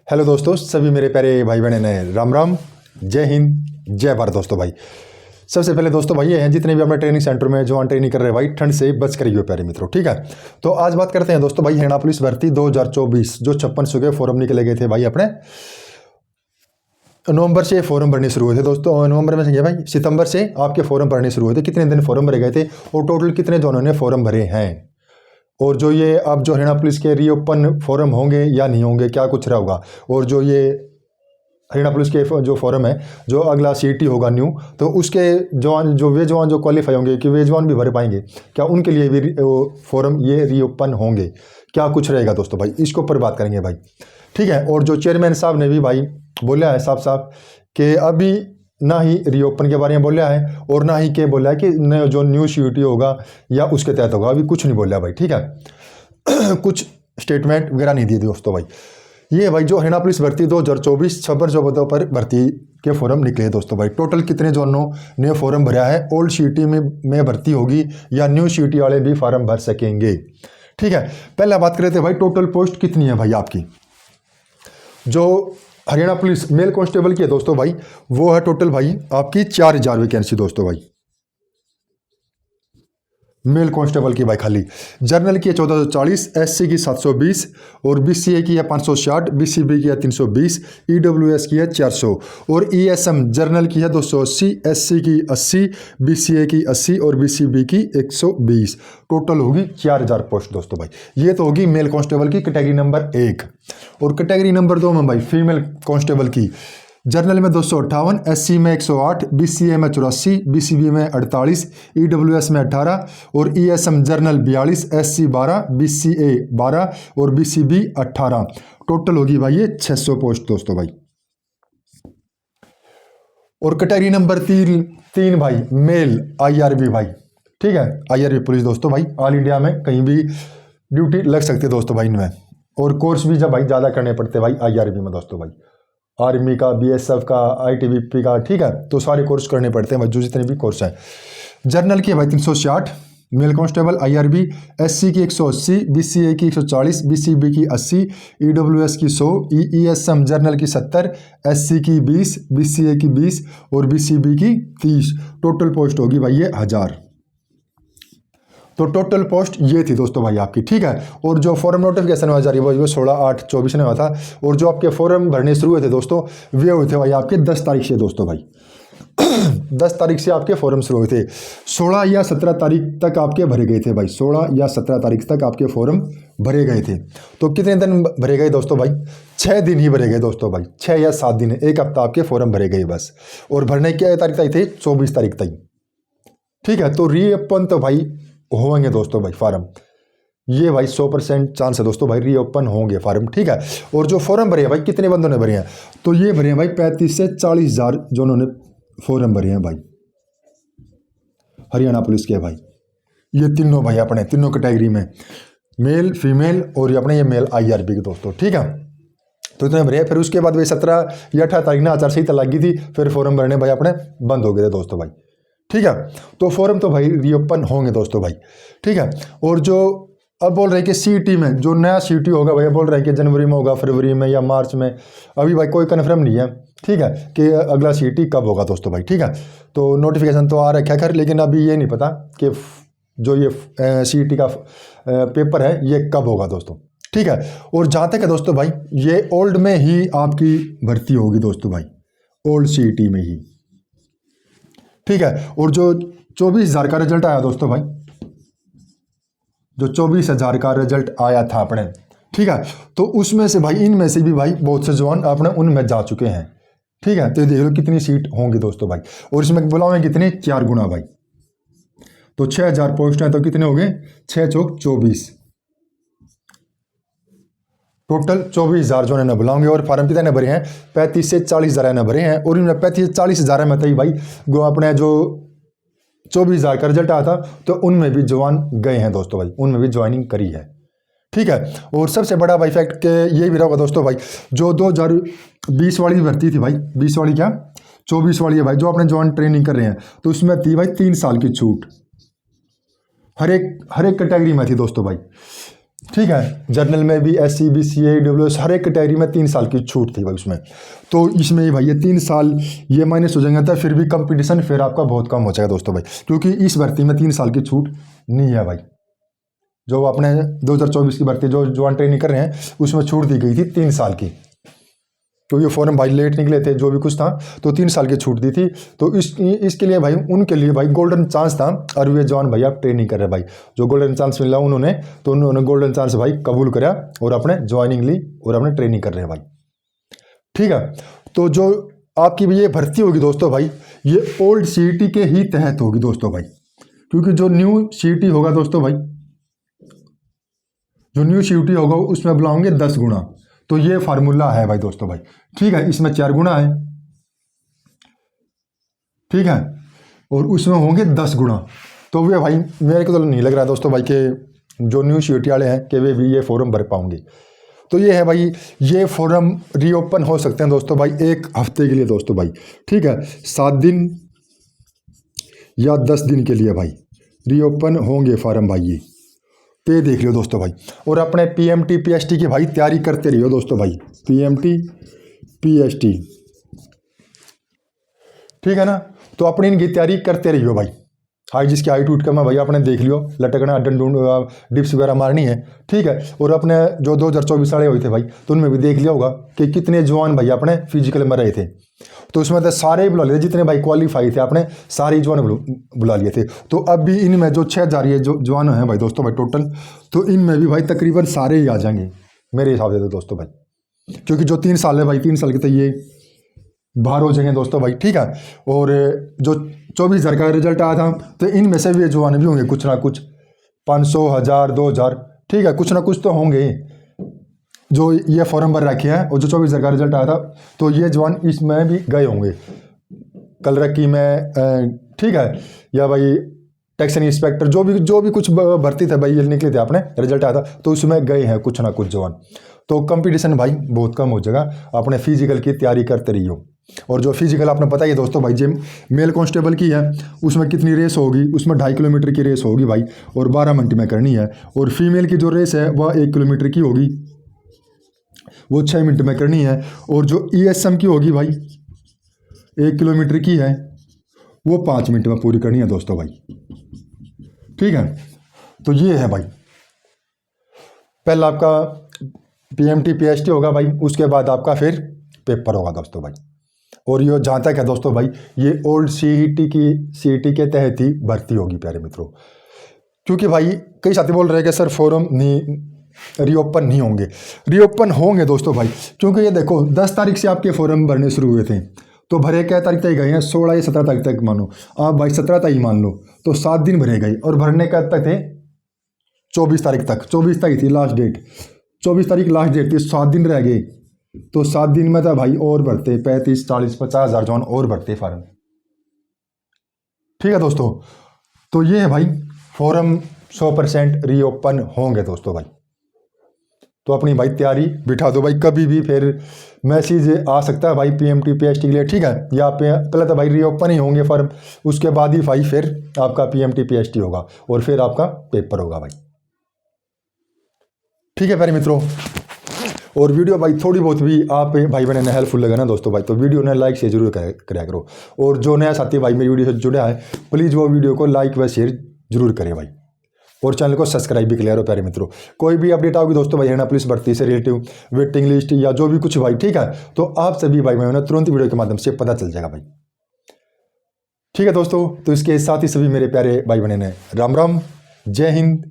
Hello दोस्तों, सभी मेरे प्यारे भाई बहन हैं, राम राम, जय हिंद, जय भारत। दोस्तों भाई, सबसे पहले दोस्तों भाई ये हैं जितने भी अपने ट्रेनिंग सेंटर में जवान ट्रेनिंग कर रहे हैं भाई, ठंड से बच करिए प्यारे मित्रों। ठीक है, तो आज बात करते हैं दोस्तों भाई हरियाणा पुलिस भर्ती 2024 जो 56 के फॉर्म निकले गए थे भाई अपने नवंबर से फॉर्म भरने शुरू हुए थे दोस्तों। नवंबर में भाई सितंबर से आपके फॉर्म भरने शुरू हुए थे। कितने दिन फॉर्म भरे गए थे और टोटल कितने जनों ने फॉर्म भरे हैं, और जो ये अब जो हरियाणा पुलिस के रीओपन फॉर्म होंगे या नहीं होंगे, क्या कुछ रहा होगा, और जो ये हरियाणा पुलिस के जो फॉर्म है जो अगला सीटी होगा न्यू, तो उसके जवान जो क्वालिफाई होंगे कि वे जवान भी भर पाएंगे, क्या उनके लिए भी फॉर्म ये रीओपन होंगे, क्या कुछ रहेगा दोस्तों भाई, इसके ऊपर बात करेंगे भाई। ठीक है, और जो चेयरमैन साहब ने भी भाई बोला है साफ साफ कि अभी ना ही रीओपन के बारे में बोला है और ना ही के बोला है कि जो न्यू सीयूटी होगा या उसके तहत होगा, अभी कुछ नहीं बोला भाई। ठीक है कुछ स्टेटमेंट वगैरह नहीं दिए दोस्तों भाई। ये भाई जो हरियाणा पुलिस भर्ती 2024 56 पदों पर भर्ती के फॉर्म निकले दोस्तों भाई। टोटल कितने जोनों ने फॉर्म भरा है, ओल्ड सीयूटी में भर्ती होगी या न्यू सीयूटी वाले भी फॉर्म भर सकेंगे। ठीक है, पहले बात कर रहे थे भाई टोटल पोस्ट कितनी है भाई आपकी। जो हरियाणा पुलिस मेल कांस्टेबल की है दोस्तों भाई, वो है टोटल भाई आपकी 4000 वैकेंसी दोस्तों भाई, मेल कांस्टेबल की भाई खाली। जर्नल की है 1440, एससी की 720 और बीसीए की है 560, बीसीबी की है 320, ईडब्ल्यूएस की है 400 और ईएसएम जर्नल की है 280, एससी की 80, बीसीए की 80 और बीसीबी की 120। टोटल होगी 4000 पोस्ट दोस्तों भाई। ये तो होगी मेल कांस्टेबल की कैटेगरी नंबर 1। और कैटेगरी नंबर 2 में भाई फीमेल कांस्टेबल की, जर्नल में 258, एससी में 108, बीसीए में 84, बीसीबी में 48, ईडब्ल्यूएस में 18 और ईएसएम जर्नल 42, एससी 12, बीसीए 12 और बीसीबी 18। टोटल होगी भाई ये 600 पोस्ट दोस्तों भाई। और कैटेगरी नंबर 3 भाई मेल आईआरबी भाई। ठीक है, आईआरबी पुलिस दोस्तों भाई, ऑल इंडिया में कहीं भी ड्यूटी लग सकती है दोस्तों भाई इनमें, और कोर्स भी जब भाई ज़्यादा करने पड़ते भाई आईआरबी में दोस्तों भाई, आर्मी का, बीएसएफ का, आईटीबीपी का। ठीक है, तो सारे कोर्स करने पड़ते हैं जो जितने भी कोर्स हैं। जर्नल की है भाई 360 मेल कांस्टेबल आईआरबी, एससी की 180, बीसीए की 140, बीसीबी की 80, ईडब्ल्यूएस की 100, ईएसएम जर्नल की 70, एससी की 20, बीसीए की 20 और बीसीबी की 30। टोटल पोस्ट होगी भाई ये 1000। तो टोटल पोस्ट ये थी दोस्तों भाई आपकी। ठीक है, और जो फॉर्म नोटिफिकेशन हुआ जारी वो 16/8/24 में हुआ था, और जो आपके फॉर्म भरने शुरू हुए थे दोस्तों वे हुए थे भाई आपके 10 तारीख से दोस्तों भाई 10 तारीख से आपके फॉर्म शुरू हुए थे। 16 या 17 तारीख तक आपके भरे गए थे भाई, 16 या 17 तारीख तक आपके फॉर्म भरे गए थे। तो कितने दिन भरे गए दोस्तों भाई? 6 दिन ही भरे गए दोस्तों भाई, 6 या 7 दिन, एक हफ्ता आपके फॉर्म भरे गए बस। और भरने की तारीख तक थे 24 तारीख तक। ठीक है, तो रीओपन तो भाई होंगे दोस्तों भाई फार्म, ये भाई 100% चांस है दोस्तों भाई रीओपन होंगे फार्म। ठीक है, और जो फॉर्म भरे हैं भाई कितने बंदों ने भरे हैं, तो ये भरे हैं भाई 35 से 40 हज़ार जो उन्होंने फॉर्म भरे हैं भाई हरियाणा पुलिस के भाई। ये तीनों भाई अपने तीनों कैटेगरी में, मेल फीमेल और ये अपने ये मेल आईआरबी के दोस्तों। ठीक है, तो इतने भरे। फिर उसके बाद भाई 17 या 18 तारीख ना आचारसंहिता लगी थी, फिर फॉर्म भरने भाई अपने बंद हो गए थे दोस्तों भाई। ठीक है, तो फॉर्म तो भाई रीओपन होंगे दोस्तों भाई। ठीक है, और जो अब बोल रहे हैं कि सीटी में जो नया सीटी होगा भैया, बोल रहे हैं कि जनवरी में होगा, फरवरी में या मार्च में, अभी भाई कोई कन्फर्म नहीं है। ठीक है, कि अगला सीटी कब होगा दोस्तों भाई। ठीक है, तो नोटिफिकेशन तो आ रखा है खैर, लेकिन अभी ये नहीं पता कि जो ये सीटी का पेपर है ये कब होगा दोस्तों। ठीक है, और जहाँ तक है दोस्तों भाई ये ओल्ड में ही आपकी भर्ती होगी दोस्तों भाई, ओल्ड सीटी में ही। ठीक है, और जो 24,000 का रिजल्ट आया दोस्तों भाई, जो 24,000 का रिजल्ट आया था अपने, ठीक है, तो उसमें से भाई इनमें से भी भाई बहुत से जवान अपने उनमें जा चुके हैं। ठीक है, तो देख लो कितनी सीट होंगी दोस्तों भाई, और इसमें बुलाओगे कितने 4 गुना भाई, तो 6000 पोस्ट हैं तो कितने हो गए 6 चौक 24, टोटल 24,000 जो है बुलाओगे। और फार्म कितने भरे हैं 35 से 40,000 ने भरे हैं, और इनमें 35 से 40,000 में तो भाई अपने जो 24,000 का रिजल्ट आया था तो उनमें भी जवान गए हैं दोस्तों भाई, उनमें भी ज्वाइनिंग करी है। ठीक है, और सबसे बड़ा भाई फैक्ट के ये भी रहा दोस्तों भाई, जो 2020 वाली भर्ती थी भाई, 20 वाली क्या 24 वाली है भाई, जो अपने जवान ट्रेनिंग कर रहे हैं, तो उसमें थी भाई 3 साल की छूट, हर एक कैटेगरी में थी दोस्तों भाई। ठीक है। जर्नल में भी SC BC AWS हर एक कैटेगरी में 3 साल की छूट थी भाई उसमें। तो इसमें ही भाई ये 3 साल ये माइनस हो जाएंगे, तो फिर भी कंपटीशन फिर आपका बहुत कम हो जाएगा दोस्तों भाई, क्योंकि इस भर्ती में 3 साल की छूट नहीं है भाई। जो अपने 2024 की भर्ती जो जवान ट्रेनिंग कर रहे हैं उसमें छूट दी गई थी 3 साल की। तो ये फॉर्म भाई लेट निकले थे जो भी कुछ था, तो 3 साल की छूट दी थी। तो इसके लिए भाई उनके लिए भाई गोल्डन चांस था। और वे जवान भाई आप ट्रेनिंग कर रहे भाई, जो गोल्डन चांस मिला उन्होंने, तो उन्होंने गोल्डन चांस भाई कबूल करा और अपने ज्वाइनिंग ली और अपने ट्रेनिंग कर रहे हैं भाई। ठीक है। तो जो आपकी भी ये भर्ती होगी दोस्तों भाई, ये ओल्ड CET के ही तहत होगी दोस्तों भाई, क्योंकि जो न्यू CET होगा दोस्तों भाई, जो न्यू CET होगा उसमें बुलाओगे 10 गुना। तो ये फार्मूला है भाई दोस्तों भाई। ठीक है। इसमें 4 गुना है, ठीक है, और उसमें होंगे 10 गुना। तो वे भाई मेरे को तो नहीं लग रहा दोस्तों भाई कि जो न्यू CET वाले हैं कि वे भी ये फॉर्म भर पाएंगे। तो ये है भाई, ये फॉर्म रीओपन हो सकते हैं दोस्तों भाई 1 हफ्ते के लिए दोस्तों भाई। ठीक है। 7 दिन या 10 दिन के लिए भाई रीओपन होंगे फॉर्म भाई ये। तो ये देख लियो दोस्तों भाई। और अपने PMT PST की भाई तैयारी करते रहियो दोस्तों भाई, PMT PST, ठीक है ना। तो अपनी इनकी तैयारी करते रहियो भाई। हाई जिसकी हाइट उठ कर मैं भाई अपने देख लियो, लटकना डिप्स वगैरह मारनी है। ठीक है। और अपने जो 2024 वाले हुए थे भाई, तो उनमें भी देख लिया होगा कि कितने जवान भाई अपने फिजिकल में रहे थे। तो उसमें तो सारे ही बुला लिए थे, जितने भाई क्वालिफाई थे अपने सारे जवान बुला लिए थे। तो अब भी इनमें जो 6,000 जो जवान हैं भाई दोस्तों भाई टोटल, तो इनमें भी भाई तकरीबन सारे ही आ जाएंगे मेरे हिसाब से तो दोस्तों भाई, क्योंकि जो 3 साल है भाई, 3 साल के तो ये बाहर हो जाएंगे दोस्तों भाई। ठीक है। और जो 24,000 का रिजल्ट आया था, तो इनमें से भी जवान भी होंगे कुछ ना कुछ, 500, 1000, 2000, ठीक है, कुछ ना कुछ तो होंगे जो ये फॉर्म भर रखे हैं। और जो 24,000 का रिजल्ट आया था, तो ये जवान इसमें भी गए होंगे, कल रखी में, ठीक है, या भाई टैक्स इंस्पेक्टर, जो भी कुछ भर्ती थे भाई ये निकले थे अपने रिजल्ट आया था, तो उसमें गए हैं कुछ ना कुछ जवान। तो कंपटीशन भाई बहुत कम हो जाएगा, अपने फिजिकल की तैयारी करते रहियो। और जो फिजिकल आपने पता ही है दोस्तों भाई, जिम मेल कांस्टेबल की है उसमें कितनी रेस होगी, उसमें 2.5 किलोमीटर की रेस होगी भाई, और 12 मिनट में करनी है। और फीमेल की जो रेस है वह 1 किलोमीटर की होगी, वो 6 मिनट में करनी है। और जो ESM की होगी भाई 1 किलोमीटर की है, वो 5 मिनट में पूरी करनी है दोस्तों भाई। ठीक है। तो ये है भाई, पहला आपका PMT PST होगा भाई, उसके बाद आपका फिर पेपर होगा दोस्तों भाई। और ये जहाँ तक है दोस्तों भाई, ये ओल्ड CET के तहत ही भर्ती होगी प्यारे मित्रों, क्योंकि भाई कई साथी बोल रहे हैं कि सर फॉर्म नहीं रीओपन नहीं होंगे। रीओपन होंगे दोस्तों भाई, क्योंकि ये देखो 10 तारीख से आपके फॉर्म भरने शुरू हुए थे, तो भरे क्या तारीख तक गए हैं, 16 या 17 तारीख तक मानो आप भाई, 17 तारीख मान लो, तो 7 दिन भरे गए। और भरने का तक थे 24 तारीख तक, 24 तारीख थी लास्ट डेट, 24 तारीख लास्ट डेट थी, 7 दिन रह गए। तो 7 दिन में था भाई और भरते 35, 40, 50,000 जवान और भरते फॉर्म। ठीक है दोस्तों। तो ये है भाई, फॉर्म 100% रीओपन होंगे दोस्तों भाई। तो अपनी भाई तैयारी बिठा दो भाई, कभी भी फिर मैसेज आ सकता है भाई PMT PST के लिए। ठीक है। या पहले तो भाई रीओपन ही होंगे फॉर्म, उसके बाद ही भाई फिर आपका PMT PST होगा और फिर आपका पेपर होगा भाई। ठीक है प्यारे मित्रों। और वीडियो भाई थोड़ी बहुत भी आप भाई बहन हेल्पफुल लगा ना दोस्तों भाई, तो वीडियो ने लाइक शेयर जरूर कराया करो। और जो नया साथी भाई मेरी वीडियो से जुड़ा है, प्लीज़ वो वीडियो को लाइक व शेयर जरूर करें भाई, और चैनल को सब्सक्राइब भी कर लो प्यारे मित्रों। कोई भी अपडेट आओगी दोस्तों भाई हरियाणा पुलिस भर्ती से रिलेटिव, वेटिंग लिस्ट या जो भी कुछ भाई, ठीक है, तो आप सभी भाई बहनों तुरंत वीडियो के माध्यम से पता चल जाएगा भाई। ठीक है दोस्तों। तो इसके साथ ही सभी मेरे प्यारे भाई बहन राम राम, जय हिंद,